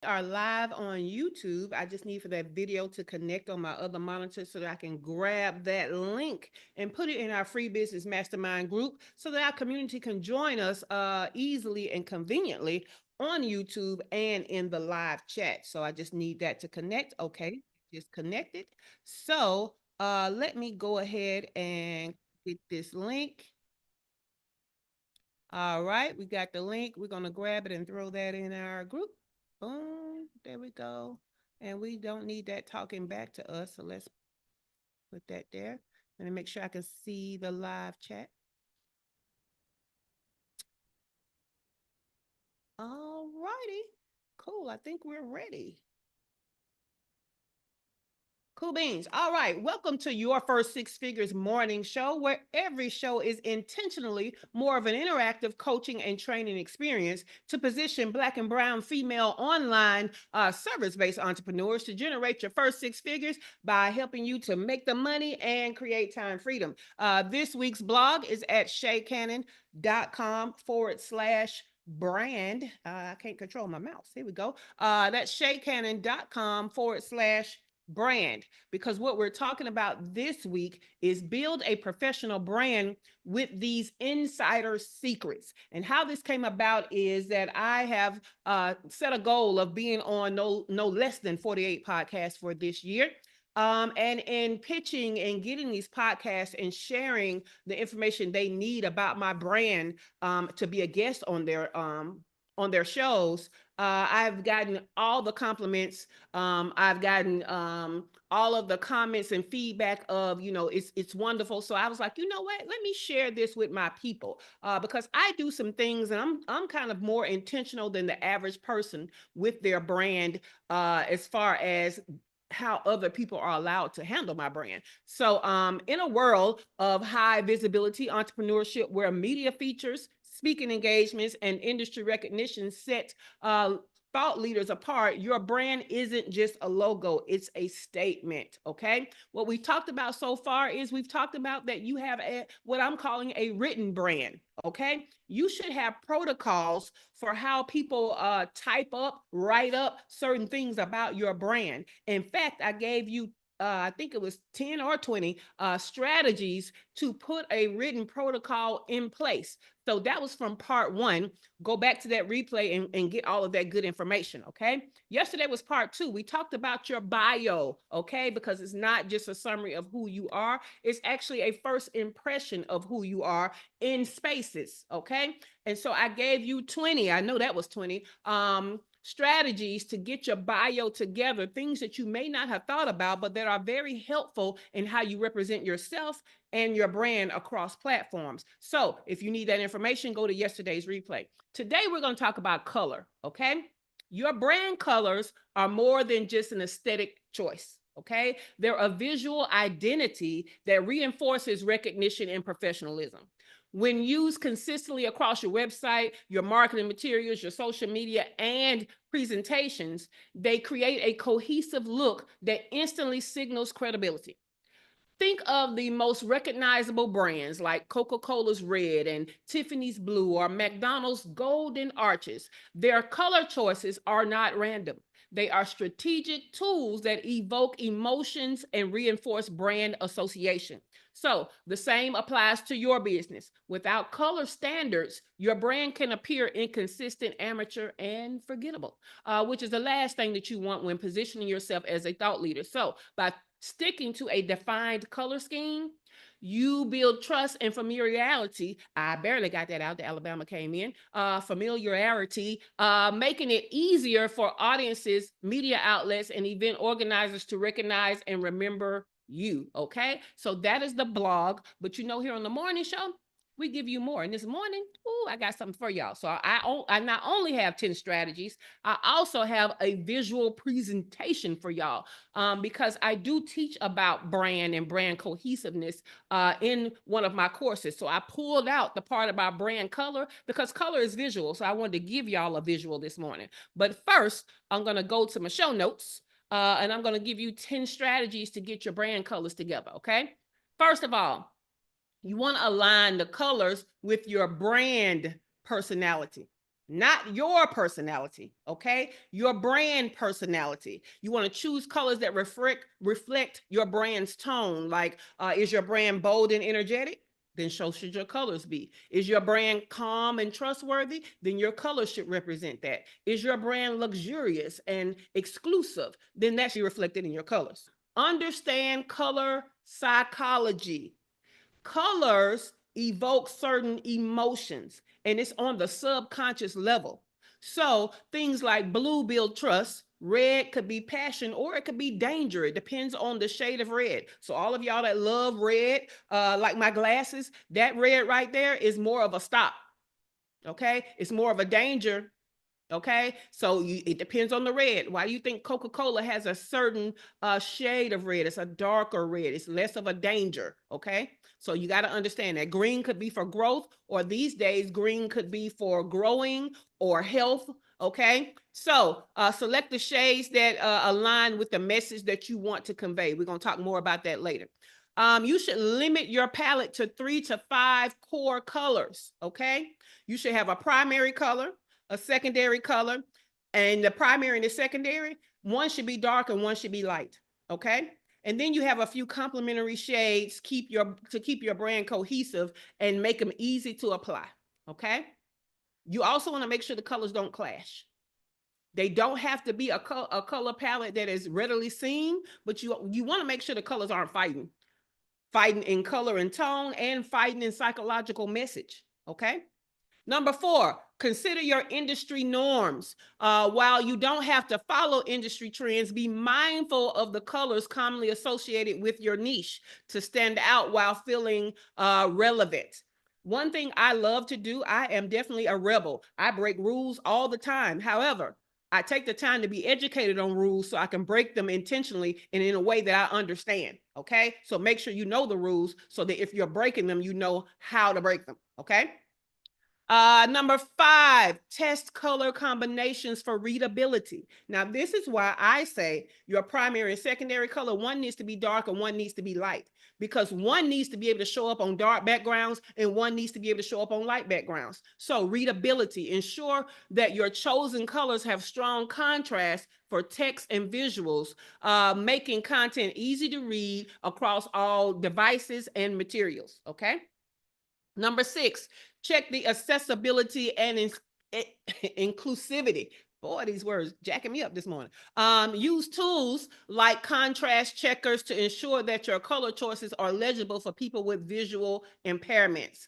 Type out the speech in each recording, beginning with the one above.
Are live on YouTube. I just need for that video to connect on my other monitor so that I can grab that link and put it in our free business mastermind group so that our community can join us easily and conveniently on YouTube and in the live chat. So I just need that to connect. Okay, just connected. So let me go ahead and get this link. All right, we got the link. We're going to grab it and throw that in our group. Boom, there we go. And we don't need that talking back to us, so let's put that there. Let me make sure I can see the live chat. All righty, cool. I think we're ready. Cool beans. All right. Welcome to your first six figures morning show, where every show is intentionally more of an interactive coaching and training experience to position Black and Brown female online service based entrepreneurs to generate your first six figures by helping you to make the money and create time freedom. This week's blog is at shaycannon.com/brand. I can't control my mouse. Here we go. That's shaycannon.com/brand, because what we're talking about this week is build a professional brand with these insider secrets. And how this came about is that I have set a goal of being on no less than 48 podcasts for this year. And in pitching and getting these podcasts and sharing the information they need about my brand to be a guest on their shows, I've gotten all the compliments. I've gotten all of the comments and feedback of, it's wonderful. So I was like, you know what? Let me share this with my people because I do some things, and I'm kind of more intentional than the average person with their brand as far as how other people are allowed to handle my brand. So in a world of high visibility entrepreneurship where media features, speaking engagements, and industry recognition set thought leaders apart, your brand isn't just a logo, it's a statement. Okay, what we've talked about so far is we've talked about that you have what I'm calling a written brand. Okay, you should have protocols for how people type up, write up certain things about your brand. In fact, I gave you I think it was 10 or 20 strategies to put a written protocol in place. So that was from part one. Go back to that replay and get all of that good information. Okay. Yesterday was part two. We talked about your bio. Okay. Because it's not just a summary of who you are, it's actually a first impression of who you are in spaces. Okay. And so I gave you 20. I know that was 20. Strategies to get your bio together, things that you may not have thought about, but that are very helpful in how you represent yourself and your brand across platforms. So if you need that information, go to yesterday's replay. Today, we're going to talk about color. Okay. Your brand colors are more than just an aesthetic choice. Okay. They're a visual identity that reinforces recognition and professionalism. When used consistently across your website, your marketing materials, your social media, and presentations, they create a cohesive look that instantly signals credibility. Think of the most recognizable brands like Coca-Cola's red and Tiffany's blue or McDonald's golden arches. Their color choices are not random. They are strategic tools that evoke emotions and reinforce brand association. So the same applies to your business. Without color standards, your brand can appear inconsistent, amateur, and forgettable, which is the last thing that you want when positioning yourself as a thought leader. So by sticking to a defined color scheme, you build trust and familiarity. I barely got that out. The Alabama came in. Familiarity, making it easier for audiences, media outlets, and event organizers to recognize and remember you. Okay, so that is the blog. But here on the morning show, we give you more. And this morning, I got something for y'all. So I not only have 10 strategies, I also have a visual presentation for y'all because I do teach about brand and brand cohesiveness in one of my courses. So I pulled out the part about brand color because color is visual. So I wanted to give y'all a visual this morning. But first, I'm going to go to my show notes and I'm going to give you 10 strategies to get your brand colors together. Okay. First of all, you want to align the colors with your brand personality. not your personality, okay? Your brand personality. You want to choose colors that reflect your brand's tone. Like, is your brand bold and energetic? Then so should your colors be. Is your brand calm and trustworthy? Then your colors should represent that. Is your brand luxurious and exclusive? Then that should be reflected in your colors. Understand color psychology. Colors evoke certain emotions, and it's on the subconscious level. So things like blue build trust, red could be passion, or it could be danger. It depends on the shade of red. So all of y'all that love red, like my glasses, that red right there is more of a stop. Okay, it's more of a danger. Okay, so it depends on the red. Why do you think Coca-Cola has a certain shade of red? It's a darker red. It's less of a danger. Okay, so you got to understand that green could be for growth, or these days green could be for growing or health. Okay, so select the shades that align with the message that you want to convey. We're going to talk more about that later. You should limit your palette to 3 to 5 core colors. Okay, you should have a primary color, a secondary color, and the primary and the secondary, one should be dark and one should be light. Okay, and then you have a few complementary shades to keep your brand cohesive and make them easy to apply. Okay, you also want to make sure the colors don't clash. They don't have to be a color palette that is readily seen, but you want to make sure the colors aren't fighting in color and tone, and fighting in psychological message. Okay. Number 4, consider your industry norms. While you don't have to follow industry trends, be mindful of the colors commonly associated with your niche to stand out while feeling relevant. One thing I love to do, I am definitely a rebel. I break rules all the time. However, I take the time to be educated on rules so I can break them intentionally and in a way that I understand. Okay. So make sure you know the rules so that if you're breaking them, you know how to break them. Okay. Number 5, test color combinations for readability. Now, this is why I say your primary and secondary color, one needs to be dark and one needs to be light, because one needs to be able to show up on dark backgrounds and one needs to be able to show up on light backgrounds. So readability, ensure that your chosen colors have strong contrast for text and visuals, making content easy to read across all devices and materials. Okay. Number 6, check the accessibility and inclusivity. Boy, these words jacking me up this morning. Use tools like contrast checkers to ensure that your color choices are legible for people with visual impairments.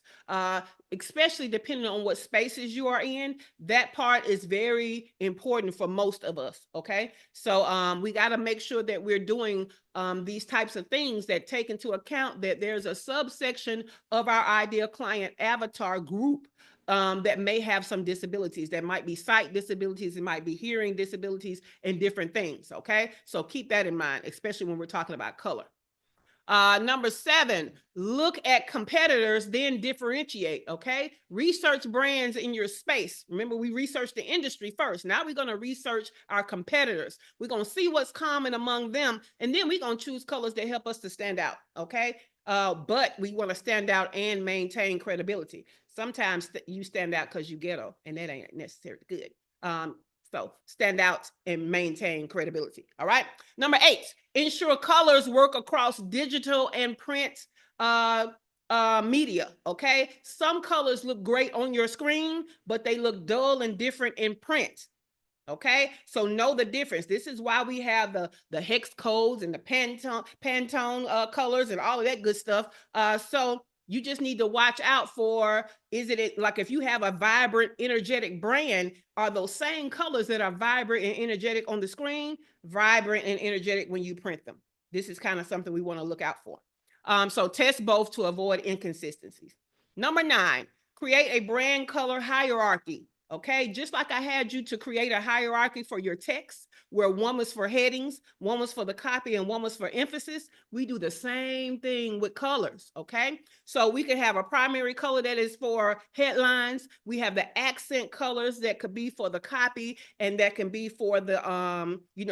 Especially depending on what spaces you are in, that part is very important for most of us. Okay, so we got to make sure that we're doing these types of things that take into account that there's a subsection of our ideal client avatar group that may have some disabilities. That might be sight disabilities, it might be hearing disabilities, and different things. Okay, so keep that in mind, especially when we're talking about color. Number 7, look at competitors, then differentiate. Okay, research brands in your space. Remember, we researched the industry first. Now we're going to research our competitors. We're going to see what's common among them, and then we're going to choose colors that help us to stand out. Okay, but we want to stand out and maintain credibility. Sometimes you stand out because you ghetto, and that ain't necessarily good. So stand out and maintain credibility. All right. Number 8, ensure colors work across digital and print media. Okay. Some colors look great on your screen, but they look dull and different in print. Okay, so know the difference. This is why we have the hex codes and the Pantone colors and all of that good stuff. So you just need to watch out for, is it like if you have a vibrant, energetic brand, are those same colors that are vibrant and energetic on the screen, vibrant and energetic when you print them? This is kind of something we want to look out for. So test both to avoid inconsistencies. Number 9, create a brand color hierarchy. Okay, just like I had you to create a hierarchy for your text, where one was for headings, one was for the copy, and one was for emphasis, we do the same thing with colors. Okay, so we can have a primary color that is for headlines. We have the accent colors that could be for the copy, and that can be for the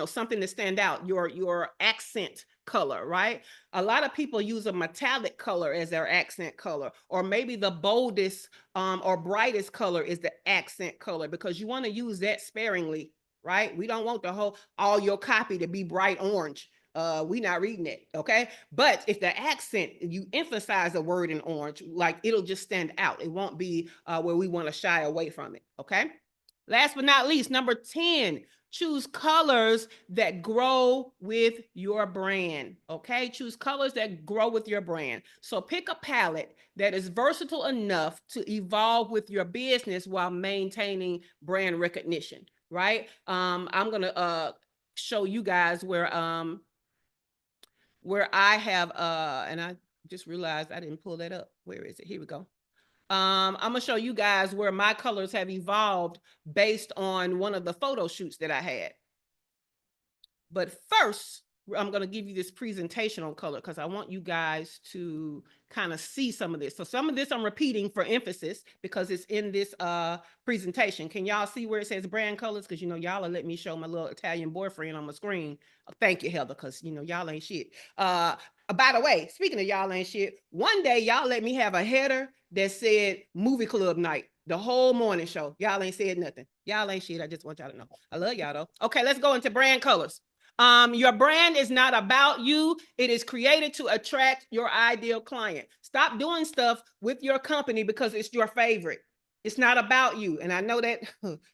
something to stand out, your accent color, right? A lot of people use a metallic color as their accent color, or maybe the boldest or brightest color is the accent color, because you want to use that sparingly, right? We don't want the whole, all your copy to be bright orange. We not reading it, okay? But if the accent, you emphasize a word in orange, like it'll just stand out. It won't be where we want to shy away from it, okay? Last but not least, number 10, choose colors that grow with your brand, okay? Choose colors that grow with your brand. So pick a palette that is versatile enough to evolve with your business while maintaining brand recognition, right? I'm gonna show you guys where I have, and I just realized I didn't pull that up. Where is it? Here we go. I'm gonna show you guys where my colors have evolved based on one of the photo shoots that I had. But first, I'm going to give you this presentation on color because I want you guys to kind of see some of this. So some of this I'm repeating for emphasis because it's in this presentation. Can y'all see where it says brand colors? Because, you know, y'all will let me show my little Italian boyfriend on my screen. Thank you, Heather, because, you know, y'all ain't shit. By the way, speaking of y'all ain't shit, one day y'all let me have a header that said movie club night. The whole morning show. Y'all ain't said nothing. Y'all ain't shit. I just want y'all to know. I love y'all though. Okay, let's go into brand colors. Your brand is not about you. It is created to attract your ideal client. Stop doing stuff with your company because it's your favorite. It's not about you. And I know that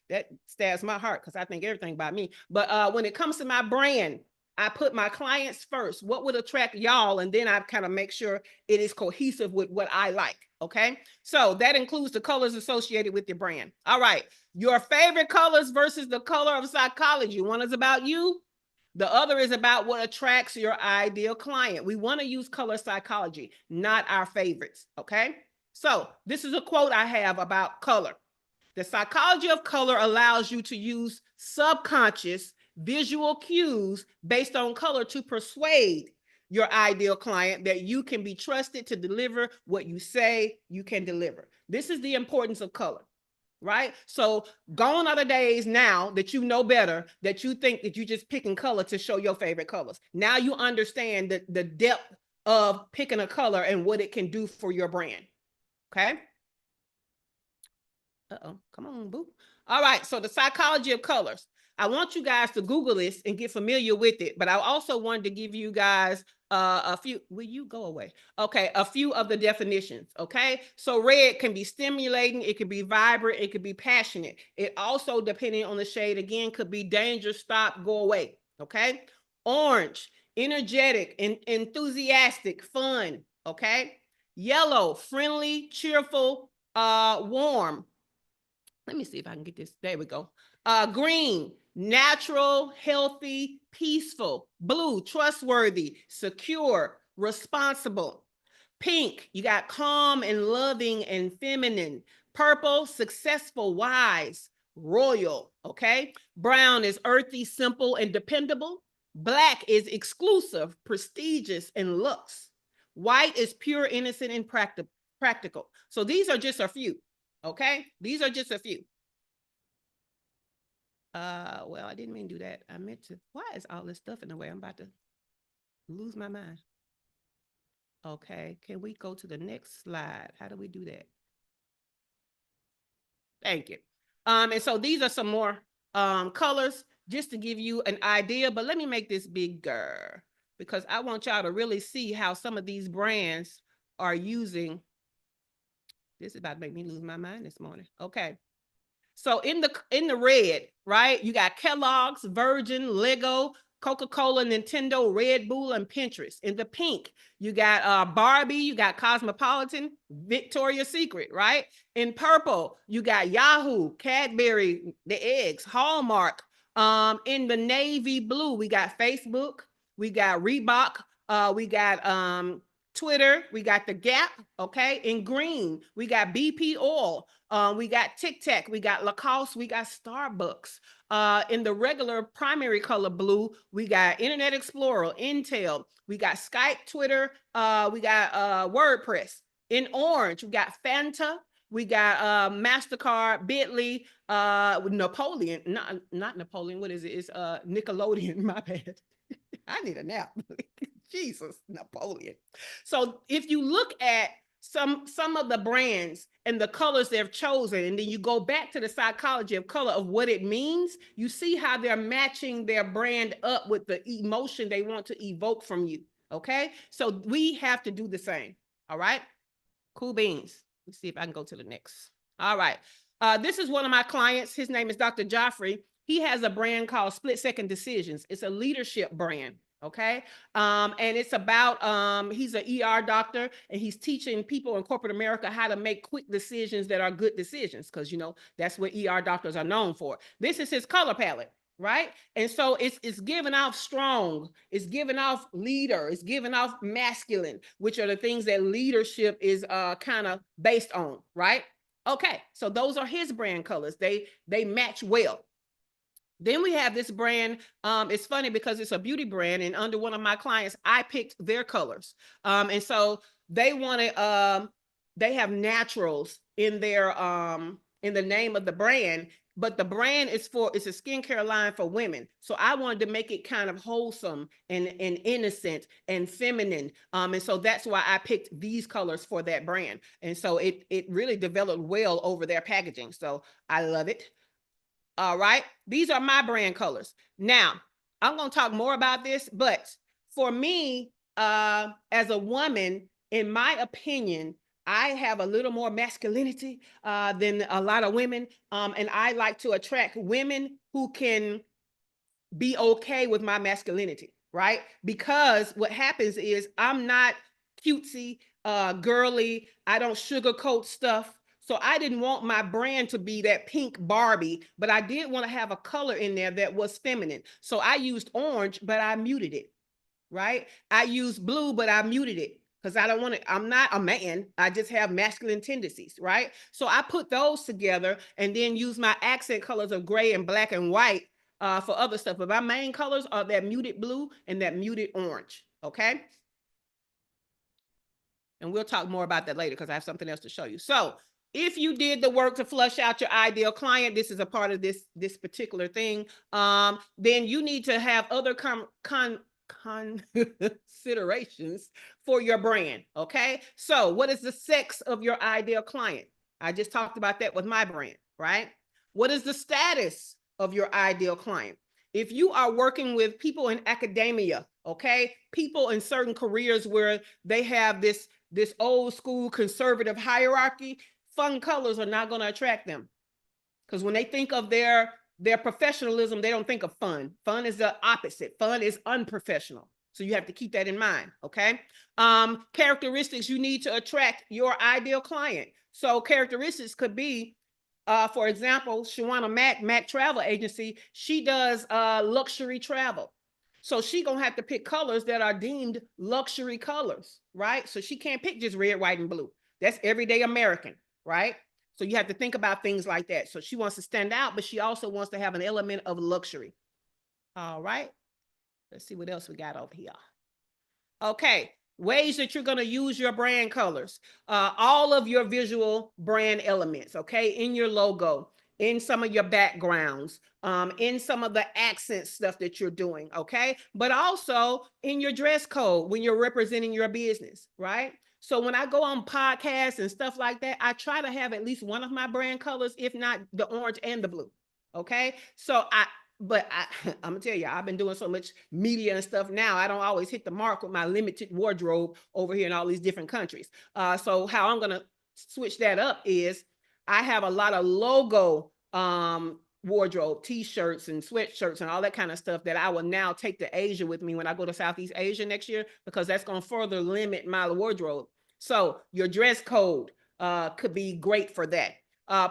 that stabs my heart because I think everything about me. But when it comes to my brand, I put my clients first. What would attract y'all? And then I kind of make sure it is cohesive with what I like. Okay. So that includes the colors associated with your brand. All right. Your favorite colors versus the color of psychology. One is about you. The other is about what attracts your ideal client. We want to use color psychology, not our favorites. Okay. So this is a quote I have about color. The psychology of color allows you to use subconscious visual cues based on color to persuade your ideal client that you can be trusted to deliver what you say you can deliver. This is the importance of color, right? So gone are the days now that you know better, that you think that you're just picking color to show your favorite colors. Now you understand the depth of picking a color and what it can do for your brand, okay? Uh-oh, come on, boo. All right, so the psychology of colors. I want you guys to Google this and get familiar with it, but I also wanted to give you guys a few, will you go away? Okay, a few of the definitions, okay? So red can be stimulating, it could be vibrant, it could be passionate. It also, depending on the shade, again, could be danger, stop, go away, okay? Orange, energetic, enthusiastic, fun, okay? Yellow, friendly, cheerful, warm. Let me see if I can get this. There we go. Green, natural, healthy, peaceful. Blue, trustworthy, secure, responsible. Pink, you got calm and loving and feminine. Purple, successful, wise, royal, okay? Brown is earthy, simple, and dependable. Black is exclusive, prestigious, and luxe. White is pure, innocent, and practical. So these are just a few, okay? These are just a few. Well, I didn't mean to do that. I meant to. Why is all this stuff in the way? I'm about to lose my mind. Okay, can we go to the next slide? How do we do that? Thank you. And so these are some more colors just to give you an idea, but let me make this bigger because I want y'all to really see how some of these brands are using. This is about to make me lose my mind this morning. Okay. So in the red, right, you got Kellogg's, Virgin, Lego, Coca-Cola, Nintendo, Red Bull, and Pinterest. In the pink, you got Barbie, you got Cosmopolitan, Victoria's Secret, right? In purple, you got Yahoo, Cadbury, the eggs, Hallmark. In the navy blue, we got Facebook, we got Reebok, we got Twitter, we got the Gap, okay? In green, we got BP Oil, we got Tic Tac, we got Lacoste, we got Starbucks. In the regular primary color blue, we got Internet Explorer, Intel, we got Skype, Twitter, we got WordPress. In orange, we got Fanta, we got MasterCard, Bentley, Napoleon, not Napoleon, what is it? It's Nickelodeon, my bad. I need a nap. Jesus, Napoleon. So if you look at some of the brands and the colors they've chosen, and then you go back to the psychology of color of what it means, you see how they're matching their brand up with the emotion they want to evoke from you. Okay, so we have to do the same. All right, cool beans. Let's see if I can go to the next. All right, this is one of my clients. His name is Dr. Joffrey. He has a brand called Split Second Decisions. It's a leadership brand. Okay. And it's about, he's an ER doctor, and he's teaching people in corporate America how to make quick decisions that are good decisions. Cause you know, that's what ER doctors are known for. This is his color palette. Right. And so it's giving off strong, it's giving off leader, it's giving off masculine, which are the things that leadership is kind of based on. Right. Okay. So those are his brand colors. They match well. Then we have this brand. It's funny because it's a beauty brand, and under one of my clients, I picked their colors. And so they wanted, they have naturals in their, in the name of the brand, but the brand is it's a skincare line for women. So I wanted to make it kind of wholesome and innocent and feminine. And so that's why I picked these colors for that brand. And so it really developed well over their packaging. So I love it. All right. These are my brand colors. Now, I'm going to talk more about this, but for me, as a woman, in my opinion, I have a little more masculinity than a lot of women. And I like to attract women who can be okay with my masculinity, right? Because what happens is I'm not cutesy, girly. I don't sugarcoat stuff. So I didn't want my brand to be that pink Barbie, but I did want to have a color in there that was feminine. So I used orange, but I muted it, right? I used blue, but I muted it because I don't want to, I'm not a man. I just have masculine tendencies, right? So I put those together and then use my accent colors of gray and black and white for other stuff. But my main colors are that muted blue and that muted orange, okay? And we'll talk more about that later because I have something else to show you. So if you did the work to flush out your ideal client, this is a part of this particular thing, then you need to have other considerations for your brand, okay? So what is the sex of your ideal client? I just talked about that with my brand, right? What is the status of your ideal client? If you are working with people in academia, okay, people in certain careers where they have this old school conservative hierarchy, fun colors are not going to attract them. Because when they think of their professionalism, they don't think of fun. Fun is the opposite. Fun is unprofessional. So you have to keep that in mind, okay? Characteristics you need to attract your ideal client. So characteristics could be, for example, Shawana Mac Travel Agency, she does luxury travel. So she gonna have to pick colors that are deemed luxury colors, right? So she can't pick just red, white, and blue. That's everyday American, right? So you have to think about things like that. So she wants to stand out, but she also wants to have an element of luxury. All right. Let's see what else we got over here. Okay. Ways that you're going to use your brand colors. All of your visual brand elements, okay, in your logo, in some of your backgrounds, in some of the accent stuff that you're doing, okay? But also in your dress code when you're representing your business, right? So when I go on podcasts and stuff like that, I try to have at least one of my brand colors, if not the orange and the blue, okay? So I'm gonna tell you, I've been doing so much media and stuff now, I don't always hit the mark with my limited wardrobe over here in all these different countries. So how I'm gonna switch that up is I have a lot of logo wardrobe, t-shirts and sweatshirts and all that kind of stuff that I will now take to Asia with me when I go to Southeast Asia next year, because that's going to further limit my wardrobe. So your dress code could be great for that.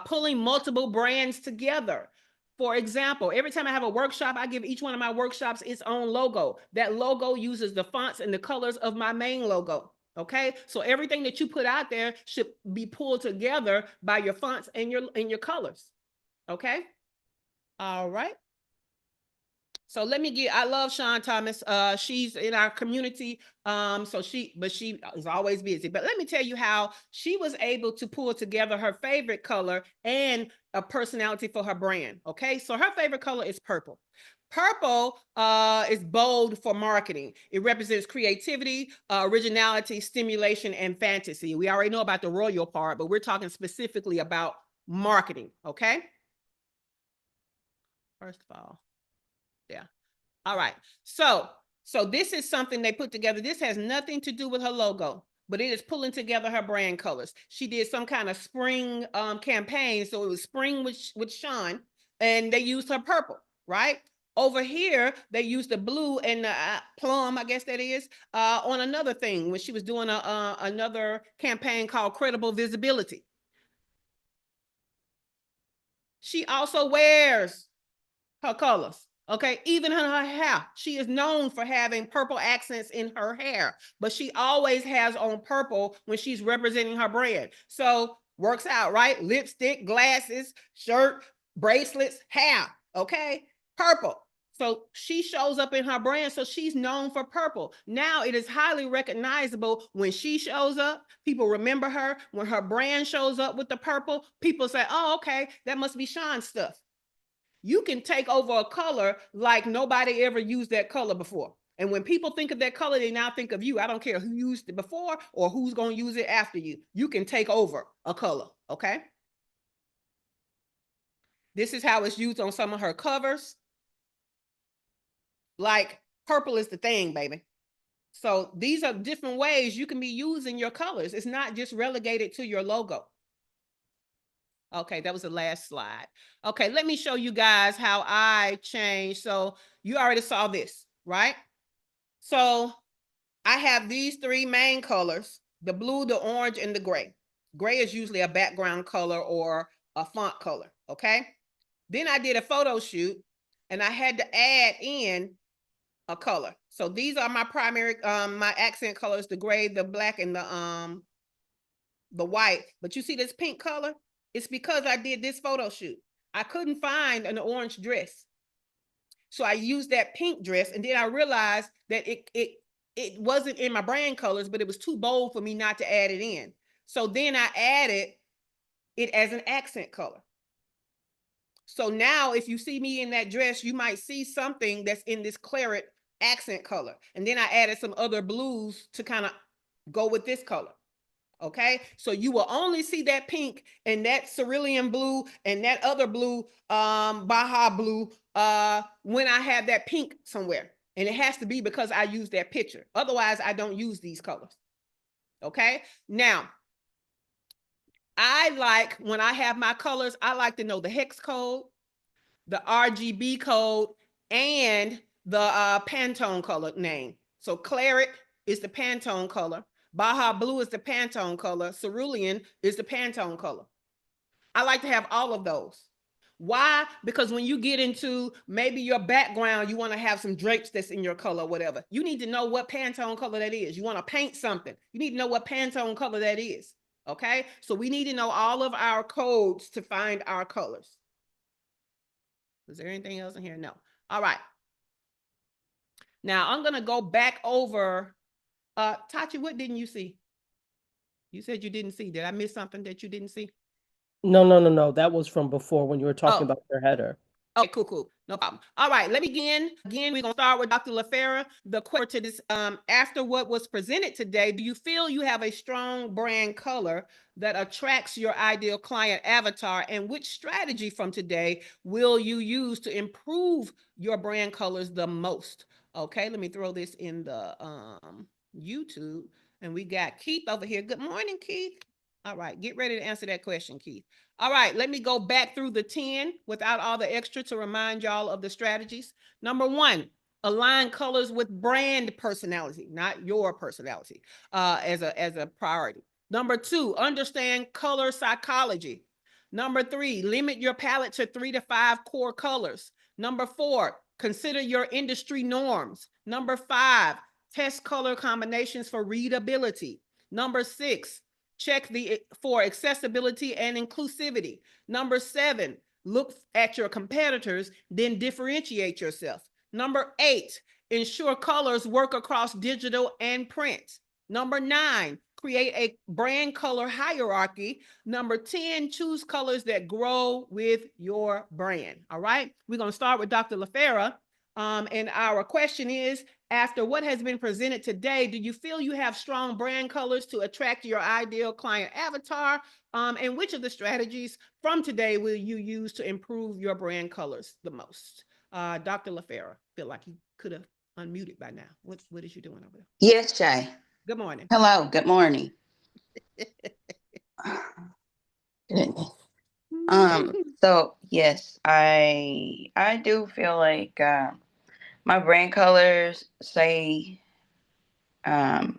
Pulling multiple brands together. For example, every time I have a workshop, I give each one of my workshops its own logo. That logo uses the fonts and the colors of my main logo. Okay, so everything that you put out there should be pulled together by your fonts and your colors. Okay. All right. So let me get, I love Sean Thomas. She's in our community. So she is always busy. But let me tell you how she was able to pull together her favorite color and a personality for her brand. Okay. So her favorite color is purple. Purple is bold for marketing. It represents creativity, originality, stimulation, and fantasy. We already know about the royal part, but we're talking specifically about marketing, okay? First of all, yeah. All right. So this is something they put together. This has nothing to do with her logo, but it is pulling together her brand colors. She did some kind of spring campaign. So it was spring with Sean, and they used her purple, right? Over here, they used the blue and the plum, I guess that is, on another thing when she was doing another campaign called Credible Visibility. She also wears her colors. Okay, even in her hair, she is known for having purple accents in her hair, but she always has on purple when she's representing her brand. So works out, right? Lipstick, glasses, shirt, bracelets, hair. Okay, purple. So she shows up in her brand, so she's known for purple. Now it is highly recognizable when she shows up. People remember her. When her brand shows up with the purple, people say, oh, okay, that must be Sean's stuff. You can take over a color like nobody ever used that color before. And when people think of that color, they now think of you. I don't care who used it before or who's going to use it after you. You can take over a color, okay? This is how it's used on some of her covers. Like purple is the thing, baby. So these are different ways you can be using your colors. It's not just relegated to your logo. Okay, that was the last slide. Okay, let me show you guys how I changed. So you already saw this, right? So I have these three main colors, the blue, the orange, and the gray. Gray is usually a background color or a font color, okay? Then I did a photo shoot and I had to add in a color. So these are my primary, my accent colors, the gray, the black, and the white. But you see this pink color? It's because I did this photo shoot. I couldn't find an orange dress. So I used that pink dress, and then I realized that it wasn't in my brand colors, but it was too bold for me not to add it in. So then I added it as an accent color. So now if you see me in that dress, you might see something that's in this claret accent color. And then I added some other blues to kind of go with this color. Okay, so you will only see that pink and that cerulean blue and that other blue, Baja blue, when I have that pink somewhere. And it has to be because I use that picture. Otherwise, I don't use these colors. Okay, now I like, when I have my colors, I like to know the hex code, the RGB code, and the Pantone color name. So claret is the Pantone color. Baja blue is the Pantone color. Cerulean is the Pantone color. I like to have all of those. Why? Because when you get into maybe your background, you want to have some drapes that's in your color, whatever. You need to know what Pantone color that is. You want to paint something. You need to know what Pantone color that is. Okay? So we need to know all of our codes to find our colors. Is there anything else in here? No. All right. Now I'm going to go back over. Tachi, what didn't you see? You said you didn't see. Did I miss something that you didn't see? No. That was from before when you were talking about your header. Okay, cool. No problem. All right, let me begin. Again, we're going to start with Dr. LaFera. The question to this, after what was presented today, do you feel you have a strong brand color that attracts your ideal client avatar? And which strategy from today will you use to improve your brand colors the most? Okay, let me throw this in the YouTube. And we got Keith over here. Good morning, Keith. All right, get ready to answer that question, Keith. All right, let me go back through the 10 without all the extra to remind y'all of the strategies. Number 1, align colors with brand personality, not your personality, as a priority. Number 2, understand color psychology. Number 3, limit your palette to 3 to 5 core colors. Number 4, consider your industry norms. Number 5, test color combinations for readability. Number 6, check for accessibility and inclusivity. Number 7, look at your competitors, then differentiate yourself. Number 8, ensure colors work across digital and print. Number 9, create a brand color hierarchy. Number 10, choose colors that grow with your brand. All right, we're going to start with Dr. LaFera. And our question is, after what has been presented today, do you feel you have strong brand colors to attract your ideal client avatar? And which of the strategies from today will you use to improve your brand colors the most? Dr. LaFera, feel like he could have unmuted by now. What is you doing over there? Yes, Jay. Good morning. Hello, good morning. Goodness. So yes, I do feel like my brand colors say who I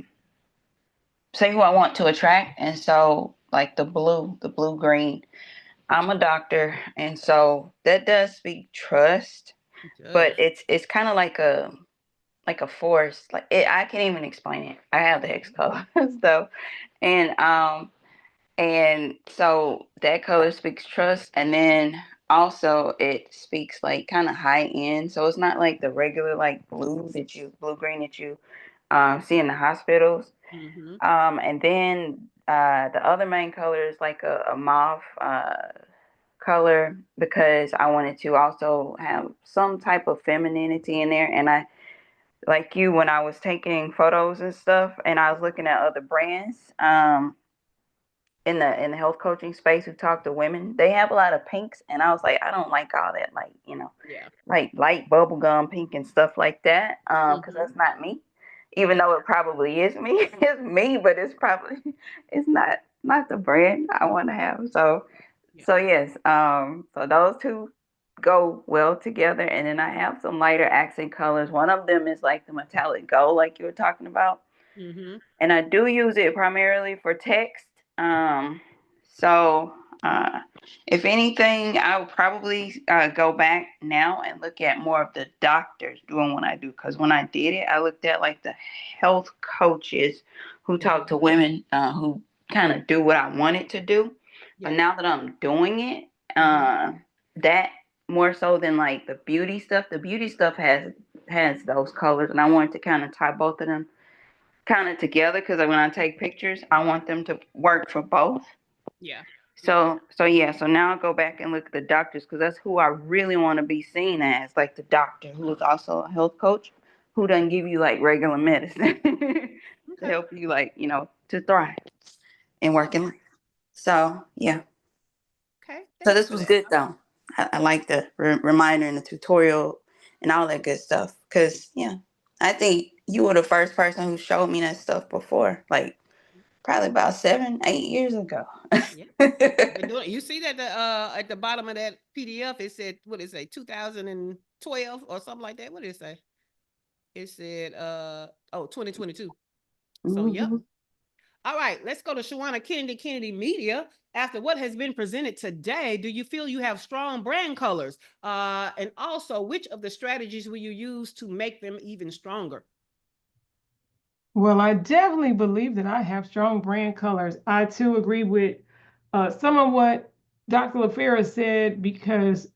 want to attract, and so like the blue green. I'm a doctor, and so that does speak trust, but it's kind of like a force. Like I can't even explain it. I have the hex color, so and and so that color speaks trust, and then also it speaks like kind of high end. So it's not like the regular like blue green that you see in the hospitals. Mm-hmm. And then the other main color is like a mauve color, because I wanted to also have some type of femininity in there. And I, like you, when I was taking photos and stuff, and I was looking at other brands in the health coaching space who talk to women, they have a lot of pinks, and I was like, I don't like all that, like, Yeah. like light bubblegum pink and stuff like that, because Mm-hmm. that's not me. Even though it probably is me, it's me, but it's not the brand I want to have. So Yeah. so yes, so those two go well together, and then I have some lighter accent colors. One of them is like the metallic gold, like you were talking about, Mm-hmm. and I do use it primarily for text. Um, so uh, if anything, I would probably go back now and look at more of the doctors doing what I do. Because when I did it, I looked at like the health coaches who talk to women who kind of do what I wanted to do. But Yeah. now that I'm doing it, that more so than like the beauty stuff has those colors, and I wanted to kind of tie both of them kind of together, because when I take pictures, I want them to work for both. Yeah. So now I go back and look at the doctors, because that's who I really want to be seen as, like the doctor who is also a health coach, who doesn't give you like regular medicine to Okay. help you, like, to thrive and Love work in it. life. So yeah, Okay. so Thank you this for was that. good though. I like the reminder and the tutorial and all that good stuff, because yeah, I think you were the first person who showed me that stuff before, like probably about 7, 8 years ago. Yeah. I've been doing it. You see that at the bottom of that PDF, it said, what did it say, 2012 or something like that? What did it say? It said 2022. So yep. Mhm. All right, let's go to Shawana Kennedy Media. After what has been presented today, do you feel you have strong brand colors? And also, which of the strategies will you use to make them even stronger? Well, I definitely believe that I have strong brand colors. I too agree with some of what Dr. LaFera said, because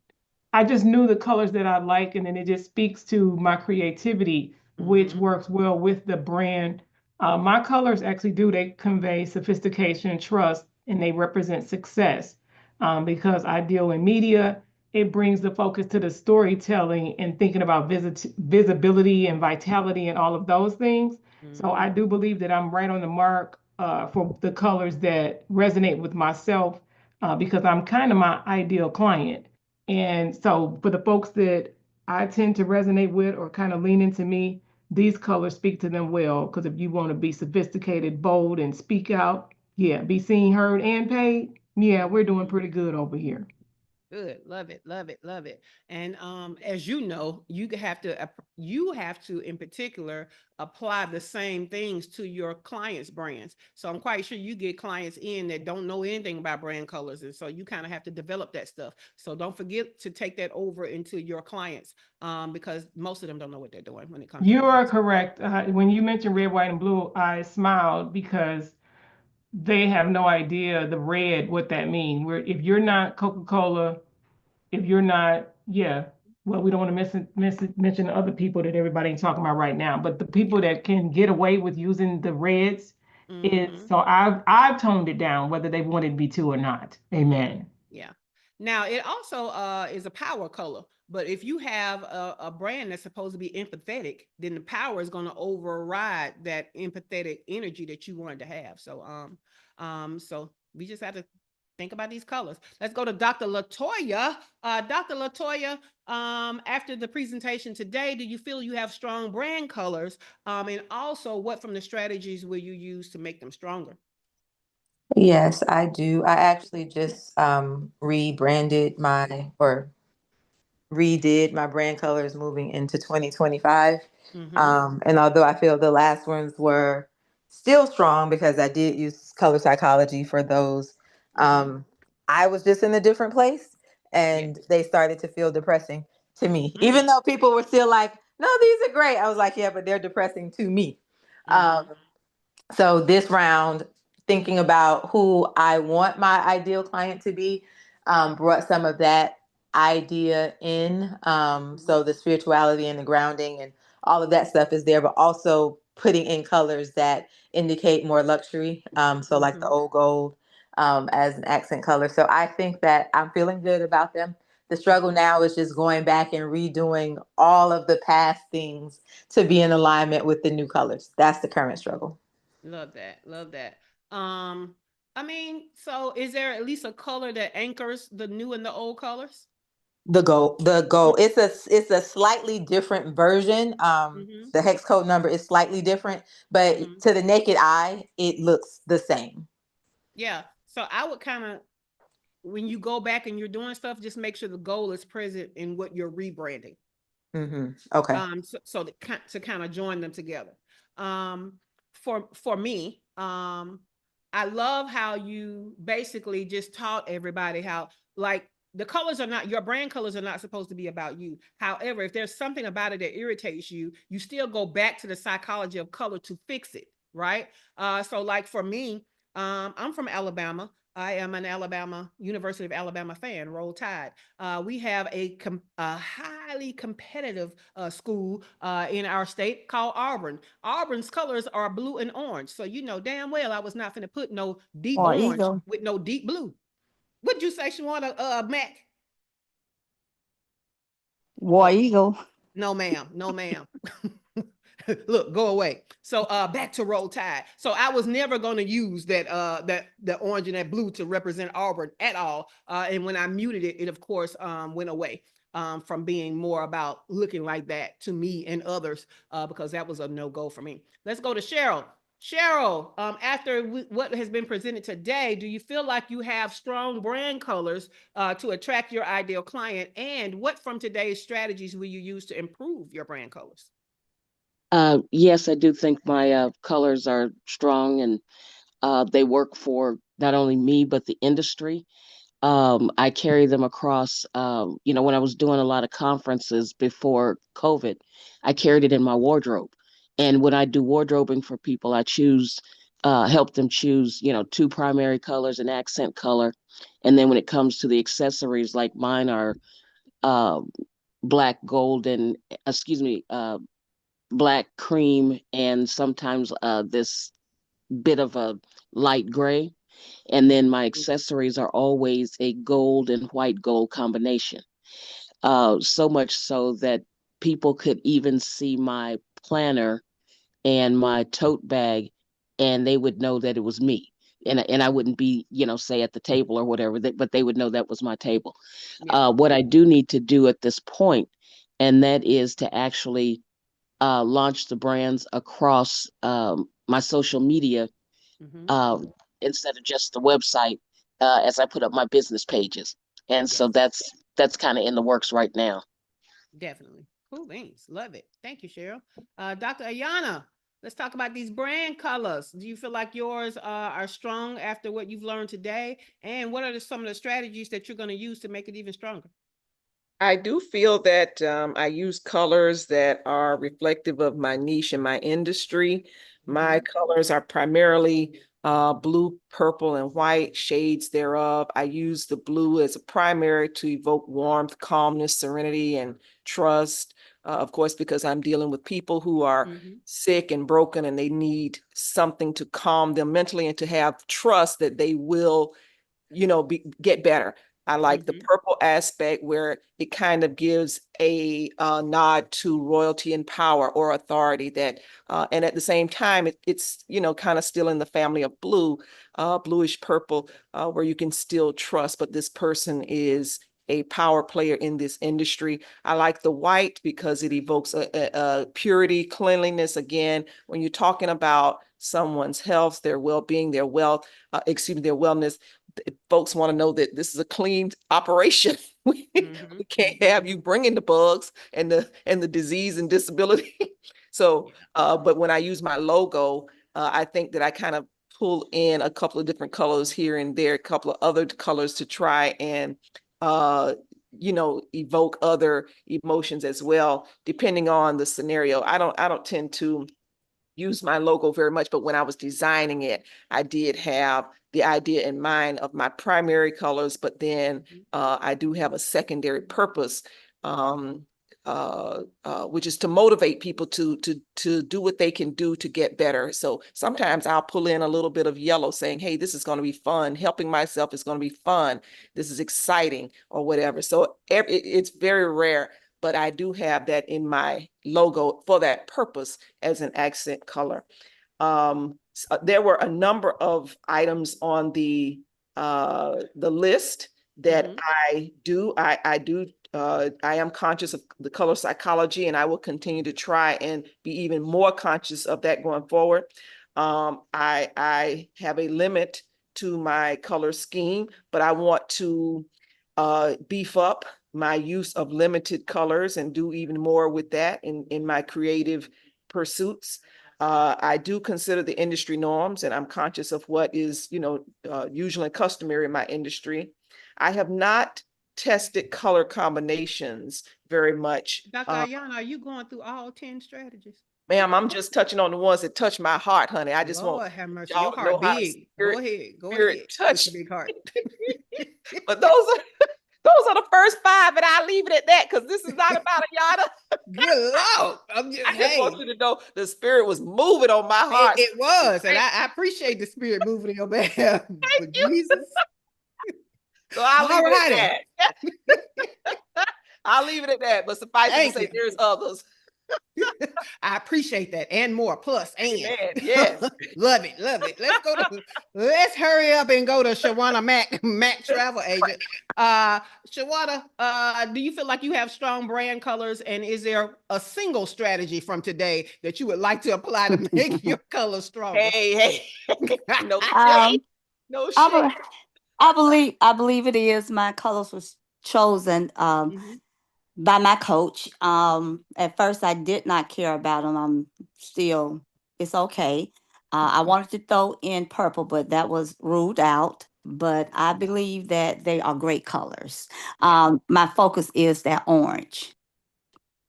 I just knew the colors that I like, and then it just speaks to my creativity, which Mm-hmm. works well with the brand. My colors actually do, they convey sophistication, trust, and they represent success. Because I deal in media, it brings the focus to the storytelling and thinking about visibility and vitality and all of those things. So Mm-hmm. I do believe that I'm right on the mark for the colors that resonate with myself, because I'm kind of my ideal client. And so for the folks that I tend to resonate with or kind of lean into me, these colors speak to them well. Because if you want to be sophisticated, bold, and speak out, yeah, be seen, heard, and paid, yeah, we're doing Mm-hmm. pretty good over here. Good. Love it. Love it. Love it. And as you know, you have to in particular apply the same things to your clients' brands. So I'm quite sure you get clients in that don't know anything about brand colors. And so you kind of have to develop that stuff. So don't forget to take that over into your clients, because most of them don't know what they're doing when it comes to You brand are colors. correct. When you mentioned red, white, and blue, I smiled because they have no idea the red, what that means. Where if you're not Coca-Cola, if you're not, yeah, well, we don't want to mention the other people that everybody ain't talking about right now, but the people Yeah. that can get away with using the reds is, Mm-hmm. so I've toned it down, whether they wanted me to or not. Yeah. Amen. Yeah. Now, it also is a power color, but if you have a brand that's supposed to be empathetic, then the power is going to override that empathetic energy that you wanted to have. So we just have to think about these colors. Let's go to Dr. Latoya. Dr. Latoya, after the presentation today, do you feel you have strong brand colors? And also, what from the strategies will you use to make them stronger? Yes, I do. I actually just rebranded my or redid my brand colors moving into 2025. Mm-hmm. And although I feel the last ones were still strong because I did use color psychology for those, Mm-hmm. I was just in a different place Yeah. and they started to feel depressing to me. Mm-hmm. Even though people were still like, no, these are great. I was like, yeah, but they're depressing to me. Mm-hmm. Um, so this round, thinking about who I want my ideal client to be, brought some of that idea in. So the spirituality and the grounding and all of that stuff is there, but also putting in colors that indicate more luxury. So like the Mm-hmm. old gold as an accent color. So I think that I'm feeling good about them. The struggle now is just going back and redoing all of the past things to be in alignment with the new colors. That's the current struggle. Love that. Love that. Um, I mean, so is there at least a color that anchors the new and the old colors? The goal. It's a slightly different version. Mm-hmm. The hex code number is slightly different, but Mm-hmm. to the naked eye, it looks the same. Yeah. So I would kind of, when you go back and you're doing stuff, just make sure the goal is present in what you're rebranding. Okay. So to kind of join them together. Um, for me, I love how you basically just taught everybody how, like, the colors are not, your brand colors are not supposed to be about you. However, if there's something about it that irritates you, you still go back to the psychology of color to fix it, right? So like for me, I'm from Alabama. I am an University of Alabama fan, Roll Tide. We have a highly competitive school in our state called Auburn. Auburn's colors are blue and orange. So you know damn well I was not going to put no deep War orange Eagle. with no deep blue. What'd you say, Shawana, Mac? War Oh, Eagle. no, ma'am. No, ma'am. Look, go away. So back to Roll Tide. So I was never going to use that the orange and that blue to represent Auburn at all. And when I muted it, it of course went away from being more about looking like that to me and others because that was a no-go for me. Let's go to Cheryl. Cheryl, after what has been presented today, do you feel like you have strong brand colors to attract your ideal client? And what from today's strategies will you use to improve your brand colors? Yes, I do think my colors are strong and they work for not only me, but the industry. I carry them across, when I was doing a lot of conferences before COVID, I carried it in my wardrobe. And when I do wardrobing for people, I help them choose, two primary colors, an accent color. And then when it comes to the accessories, like mine are uh, black, gold, and, black cream, and sometimes this bit of a light gray. And then my accessories are always a gold and white gold combination. So much so that people could even see my planner and my tote bag and they would know that it was me. And I wouldn't be, say at the table or whatever, but they would know that was my table. Yeah. What I do need to do at this point, and that is to actually launch the brands across my social media Mm-hmm. um, instead of just the website as I put up my business pages. And so Yes. that's kind of in the works right now. Definitely. Cool beans. Love it. Thank you, Cheryl. Dr. Ayana, let's talk about these brand colors. Do you feel like yours are strong after what you've learned today? And what are some of the strategies that you're going to use to make it even stronger? I do feel that I use colors that are reflective of my niche and my industry. My colors are primarily blue, purple, and white, shades thereof. I use the blue as a primary to evoke warmth, calmness, serenity, and trust. Of course, because I'm dealing with people who are Mm-hmm. sick and broken and they need something to calm them mentally and to have trust that they will get better. I like the purple aspect where it kind of gives a nod to royalty and power or authority that, and at the same time, it's, you know, kind of still in the family of blue, bluish purple, where you can still trust, but this person is a power player in this industry. I like the white because it evokes a purity, cleanliness. Again, when you're talking about someone's health, their well-being, their wealth, their wellness, folks want to know that this is a clean operation. We can't have you bringing the bugs and the disease and disability. So, but when I use my logo, I think that I kind of pull in a couple of different colors here and there, a couple of other colors to try and you know, evoke other emotions as well, depending on the scenario. I don't tend to use my logo very much, but when I was designing it, I did have the idea in mind of my primary colors, but then I do have a secondary purpose, which is to motivate people to do what they can do to get better. So sometimes I'll pull in a little bit of yellow saying, hey, this is going to be fun. Helping myself is going to be fun. This is exciting or whatever. So it's very rare, but I do have that in my logo for that purpose as an accent color. There were a number of items on the list that I am conscious of the color psychology, and I will continue to try and be even more conscious of that going forward. I have a limit to my color scheme, but I want to beef up my use of limited colors and do even more with that in my creative pursuits. I do consider the industry norms, and I'm conscious of what is, you know, usually customary in my industry. I have not tested color combinations very much. Dr. Ayana, are you going through all 10 strategies? Ma'am, I'm just touching on the ones that touch my heart, honey. I just Lord want have mercy. y'all Your to know heart how big. spirit, Go ahead. Go spirit ahead. touched. With your big heart. But those are the first 5, and I'll leave it at that because this is not about Ayana. Good Lord. I'm just, I just want you to know the spirit was moving on my heart. It was, and I appreciate the spirit moving in your behalf. But Jesus. So I'll leave it Alrighty. at that. I'll leave it at that. But suffice it to say, there's others. I appreciate that and more. Plus, and yes. love it, love it. Let's hurry up and go to Shawana Mac travel agent. Shawana, do you feel like you have strong brand colors, and is there a single strategy from today that you would like to apply to make your colors stronger? Hey, no shade. No shade. I believe it is. My colors was chosen by my coach. At first, I did not care about them. It's okay. I wanted to throw in purple, but that was ruled out. But I believe that they are great colors. My focus is that orange.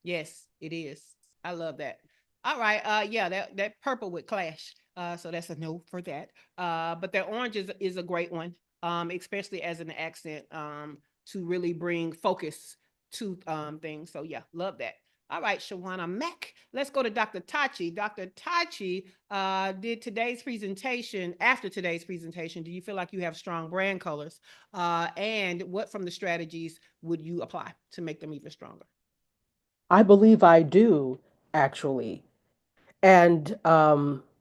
Yes, it is. I love that. All right. Yeah, that purple would clash. So that's a no for that. But that orange is a great one. Especially as an accent, to really bring focus to things. So yeah, love that. All right, Shawana Mac. Let's go to Dr. Tachi. Dr. Tachi, after today's presentation, do you feel like you have strong brand colors? And what from the strategies would you apply to make them even stronger? I believe I do, actually. And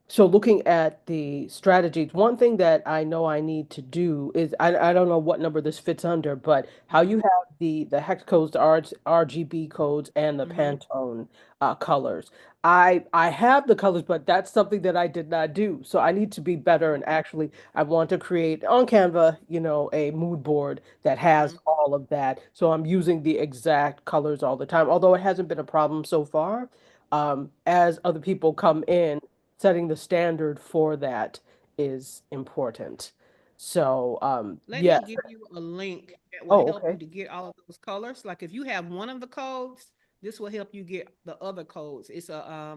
so looking at the strategies, one thing that I know I need to do is I don't know what number this fits under, but how you have the hex codes, the RGB codes, and the Pantone colors. I have the colors, but that's something that I did not do. So I need to be better. And actually, I want to create on Canva, you know, a mood board that has all of that. So I'm using the exact colors all the time, although it hasn't been a problem so far. As other people come in, setting the standard for that is important. So, Let yeah. me give you a link that will Oh, help you okay. to get all of those colors. Like if you have one of the codes, this will help you get the other codes. It's a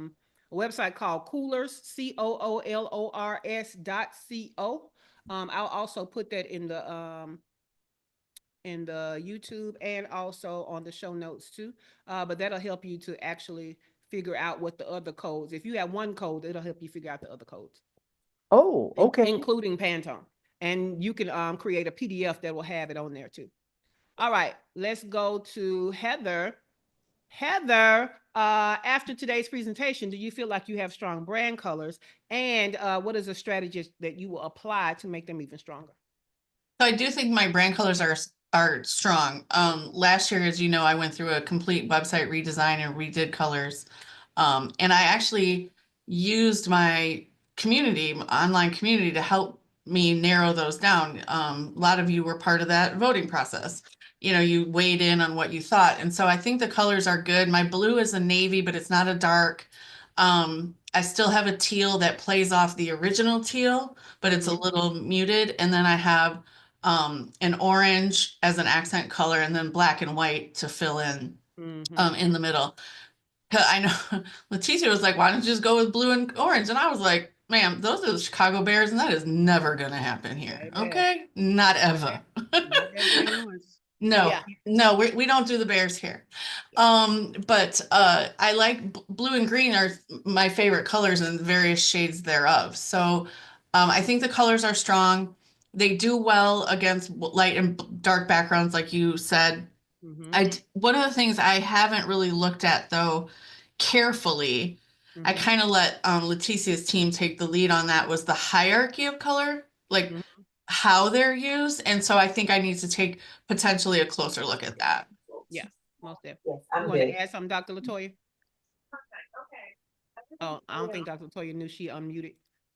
website called Coolors, COOLORS.co. I'll also put that in the YouTube and also on the show notes too. But that'll help you to actually figure out what the other codes. If you have one code, it'll help you figure out the other codes. Oh, okay. Including Pantone. And you can create a PDF that will have it on there too. All right, let's go to Heather. Heather, after today's presentation, do you feel like you have strong brand colors? And what is a strategy that you will apply to make them even stronger? So I do think my brand colors are strong. Last year, as you know, I went through a complete website redesign and redid colors. And I actually used my online community to help me narrow those down. A lot of you were part of that voting process. You know, you weighed in on what you thought. And so I think the colors are good. My blue is a navy, but it's not a dark. I still have a teal that plays off the original teal, but it's a little muted. And then I have an orange as an accent color, and then black and white to fill in the middle. I know Leticia was like, why don't you just go with blue and orange? And I was like, ma'am, those are the Chicago Bears, and that is never going to happen here. Okay? Not ever. Not that blue and orange. No, Yeah. no, we don't do the Bears here. But I like blue and green are my favorite colors and various shades thereof. So I think the colors are strong. They do well against light and dark backgrounds, like you said. One of the things I haven't really looked at though carefully, I kind of let Leticia's team take the lead on that, was the hierarchy of color, like how they're used. And so I think I need to take potentially a closer look at that. Yeah, most definitely. You want to add something, Dr. Latoya? Oh, I don't think Dr. Latoya knew she unmuted.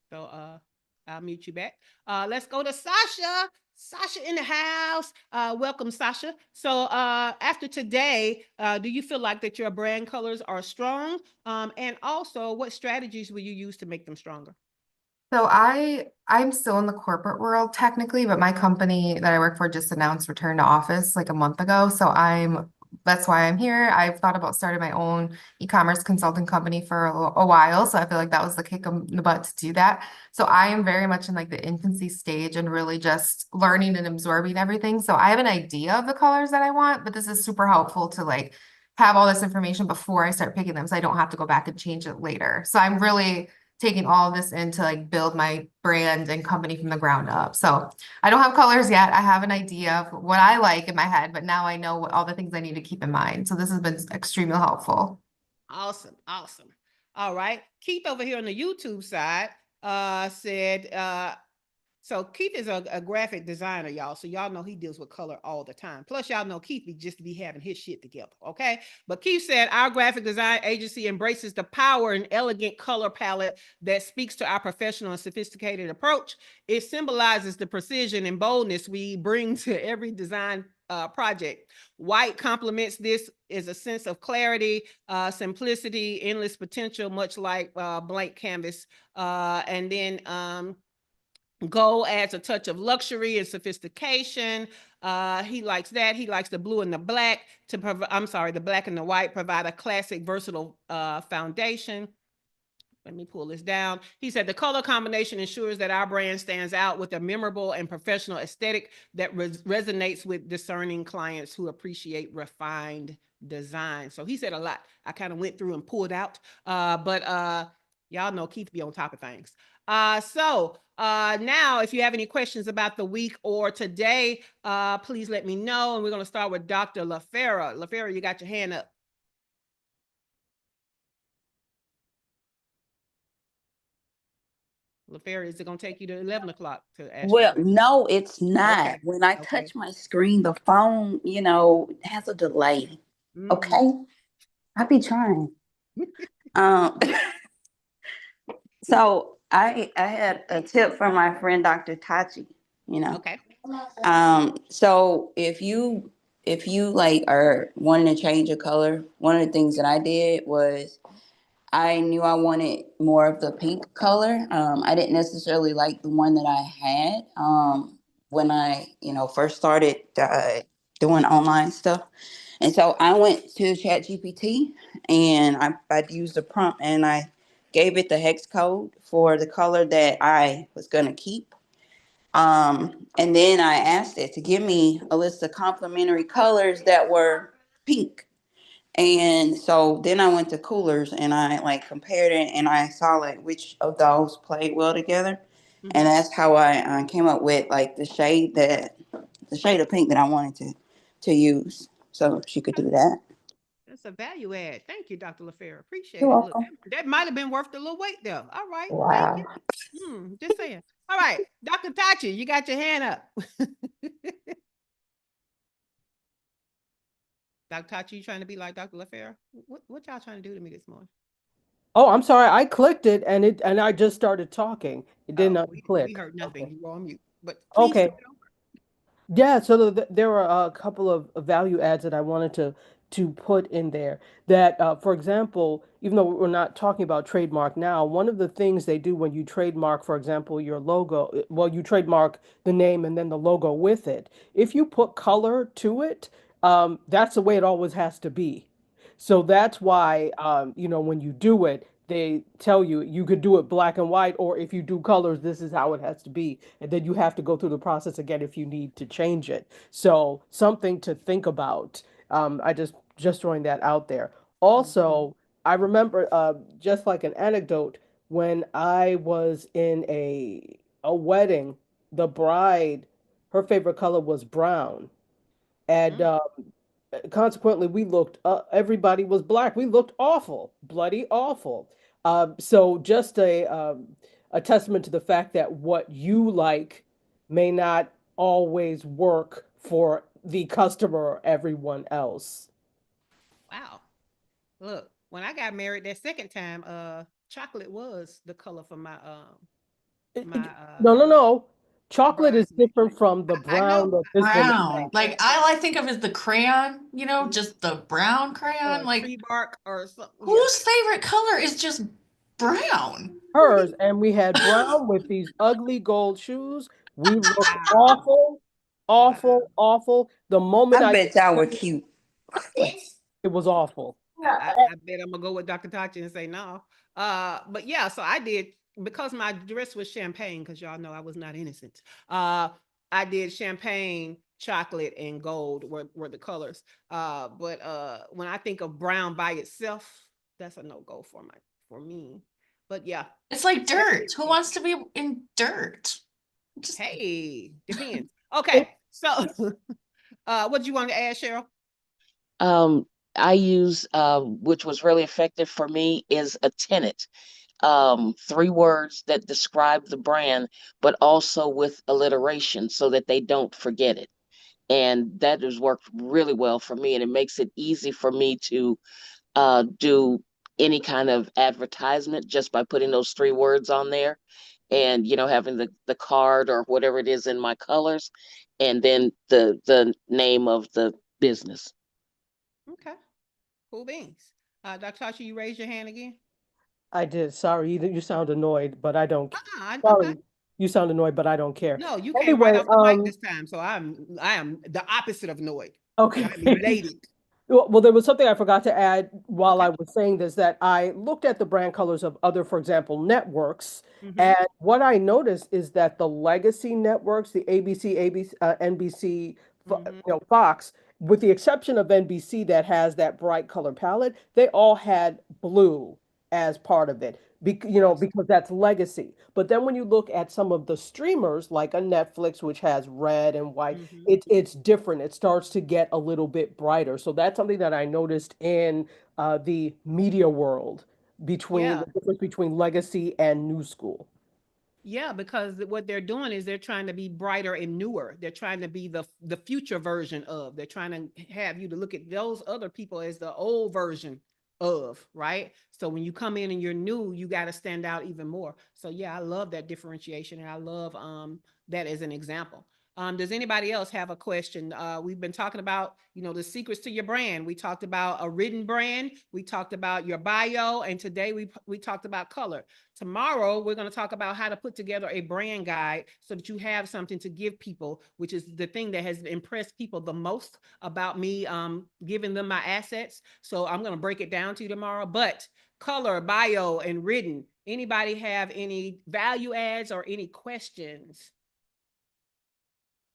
So I'll mute you back. Let's go to Sasha. Sasha in the house. Welcome, Sasha. So after today, do you feel like that your brand colors are strong? And also, what strategies will you use to make them stronger? So I'm still in the corporate world technically, but my company that I work for just announced return to office like a month ago. So that's why I'm here. I've thought about starting my own e-commerce consulting company for a while. So I feel like that was the kick in the butt to do that. So I am very much in like the infancy stage and really just learning and absorbing everything. So I have an idea of the colors that I want, but this is super helpful to like have all this information before I start picking them so I don't have to go back and change it later. So I'm really taking all of this in to like build my brand and company from the ground up. So I don't have colors yet. I have an idea of what I like in my head, but now I know what all the things I need to keep in mind. So this has been extremely helpful. Awesome. Awesome. All right. Keith over here on the YouTube side said, so Keith is a graphic designer, y'all. So y'all know he deals with color all the time. Plus, y'all know Keith be just be having his shit together, okay? But Keith said, our graphic design agency embraces the power and elegant color palette that speaks to our professional and sophisticated approach. It symbolizes the precision and boldness we bring to every design project. White complements this is a sense of clarity, simplicity, endless potential, much like blank canvas. And then gold adds a touch of luxury and sophistication. He likes that. He likes the blue and the black to provide, I'm sorry, the black and the white provide a classic, versatile foundation. Let me pull this down. He said the color combination ensures that our brand stands out with a memorable and professional aesthetic that resonates with discerning clients who appreciate refined design. So he said a lot. I kind of went through and pulled out, but y'all know Keith be on top of things. So now if you have any questions about the week or today, please let me know. And we're going to start with Dr. LaFera. LaFera, you got your hand up. LaFera, is it going to take you to 11 o'clock to ask? Well, no, it's not. Okay. When I touch my screen, the phone, you know, has a delay. Okay. I be trying. So I had a tip from my friend, Dr. Tachi, you know. Okay. So if you like are wanting to change a color, one of the things that I did was I knew I wanted more of the pink color. I didn't necessarily like the one that I had when I, you know, first started doing online stuff. And so I went to ChatGPT and I used a prompt and I gave it the hex code for the color that I was going to keep. And then I asked it to give me a list of complementary colors that were pink. And so then I went to coolers and I like compared it and I saw like which of those played well together. Mm-hmm. And that's how I came up with like the shade of pink that I wanted to to use. So she could do that. That's a value add. Thank you, Dr. LaFera. Appreciate You're it. Look, welcome. that might have been worth the little wait there. All right. Thank Wow. you. Just saying. All right. Dr. Tachi, you got your hand up. Dr. Tachi, you trying to be like Dr. LaFera? What y'all trying to do to me this morning? Oh, I'm sorry. I clicked it and I just started talking. It did not We click. heard nothing. Okay. You were on mute. But please Okay. turn it over. Yeah, so there are a couple of value adds that I wanted to put in there that, for example, even though we're not talking about trademark now, one of the things they do when you trademark, for example, your logo, well, you trademark the name and then the logo with it. If you put color to it, that's the way it always has to be. So that's why, when you do it, they tell you you could do it black and white, or if you do colors, this is how it has to be. And then you have to go through the process again if you need to change it. So something to think about. I just throwing that out there. Also, I remember just like an anecdote when I was in a wedding, the bride, her favorite color was brown, and consequently, we looked, everybody was black. We looked awful, bloody awful. So just a testament to the fact that what you like may not always work for the customer or everyone else. Wow. Look, when I got married that second time, chocolate was the color for my my No, no, no. Chocolate is bridesmaid. different from the I know. brown that this woman I has. Brown. Like I think of as the crayon, Mhm. just the brown crayon. Like Tree bark or something. Yeah. whose favorite color is just brown? Hers, and we had brown with these ugly gold shoes. We looked Wow. awful, Wow. awful, awful. The moment I I bet y'all were cute. it was awful. I bet I'm gonna go with Dr. Tachi and say no. But yeah, so I did because my dress was champagne, because y'all know I was not innocent. I did champagne, chocolate, and gold were the colors. But when I think of brown by itself, that's a no-go for me. But yeah, It's like dirt. Who wants to be in dirt? Just hey, depends. Okay, so what do you want to add, Cheryl? Um, I use, which was really effective for me, is a tenet. 3 words that describe the brand, but also with alliteration so that they don't forget it. And that has worked really well for me. And it makes it easy for me to do any kind of advertisement just by putting those 3 words on there and, having the card or whatever it is in my colors and then the name of the business. Okay, cool beans. Dr. Tachi, you raised your hand again. I did. Sorry, you sound annoyed, but I don't. I'm good. Sorry, you sound annoyed, but I don't care. No, you came right Anyway, off the mic this time, so I am the opposite of annoyed. okay. I'm elated. Well, there was something I forgot to add while Okay. I was saying this, that I looked at the brand colors of other, for example, networks. Mhm. And what I noticed is that the legacy networks, the ABC, NBC, Mhm. Fox, with the exception of NBC that has that bright color palette, they all had blue as part of it. Yes. Because that's legacy. But then when you look at some of the streamers, like a Netflix, which has red and white, Mhm. it's different. It starts to get a little bit brighter. So that's something that I noticed in the media world between Yeah. the difference between legacy and new school. Yeah, because what they're doing is they're trying to be brighter and newer. They're trying to be the future version of. They're trying to have you to look at those other people as the old version of, right? So when you come in and you're new, you got to stand out even more. So yeah, I love that differentiation and I love that as an example. Does anybody else have a question? We've been talking about, the secrets to your brand. We talked about a written brand. We talked about your bio, and today we talked about color. Tomorrow, we're going to talk about how to put together a brand guide so that you have something to give people, which is the thing that has impressed people the most about me giving them my assets. So I'm going to break it down to you tomorrow. But color, bio, and written. Anybody have any value adds or any questions?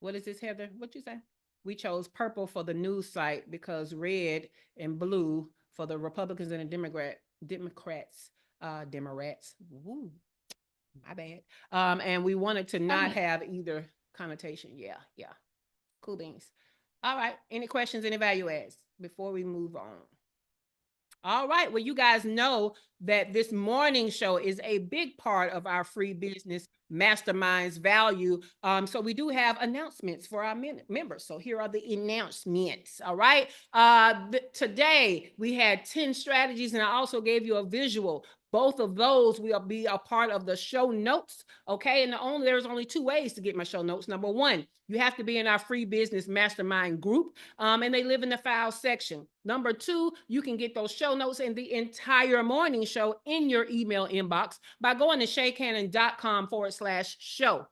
What is this, Heather? What you say? We chose purple for the news site because red and blue for the Republicans and the Democrats. Woo, my bad. And we wanted to not have either connotation. Yeah, yeah. Cool beans. All right. Any questions, any value adds before we move on? All right. Well, you guys know that this morning show is a big part of our free business masterminds value. So we do have announcements for our members. So here are the announcements. All right. Today we had 10 strategies, and I also gave you a visual. Both of those will be a part of the show notes. Okay. And there's only 2 ways to get my show notes. Number 1, you have to be in our free business mastermind group, and they live in the file section. Number 2, you can get those show notes and the entire morning show in your email inbox by going to shaycannon.com/show.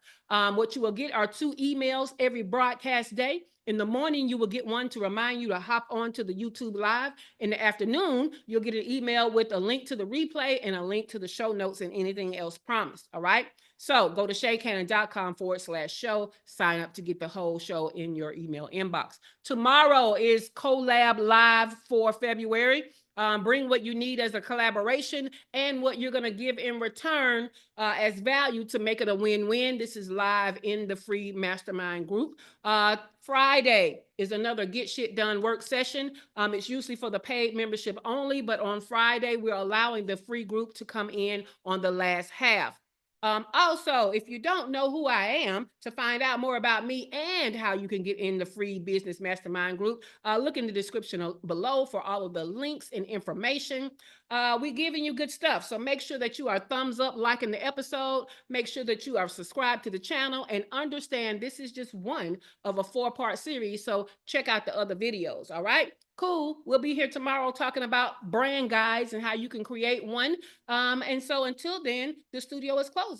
What you will get are 2 emails every broadcast day. In the morning, you will get one to remind you to hop on to the YouTube Live. In the afternoon, you'll get an email with a link to the replay and a link to the show notes and anything else promised. All right. So go to shaycannon.com/show, sign up to get the whole show in your email inbox. Tomorrow is Collab Live for February. Bring what you need as a collaboration and what you're going to give in return as value to make it a win-win. This is live in the free mastermind group. Friday is another Get Shit Done work session. It's usually for the paid membership only, but on Friday, we're allowing the free group to come in on the last half. Also, if you don't know who I am, to find out more about me and how you can get in the free business mastermind group, look in the description below for all of the links and information. We're giving you good stuff. So make sure that you are thumbs up, liking the episode. Make sure that you are subscribed to the channel, and understand this is just one of a 4-part series. So check out the other videos. All right. Cool. We'll be here tomorrow talking about brand guides and how you can create one. And so until then, the studio is closing.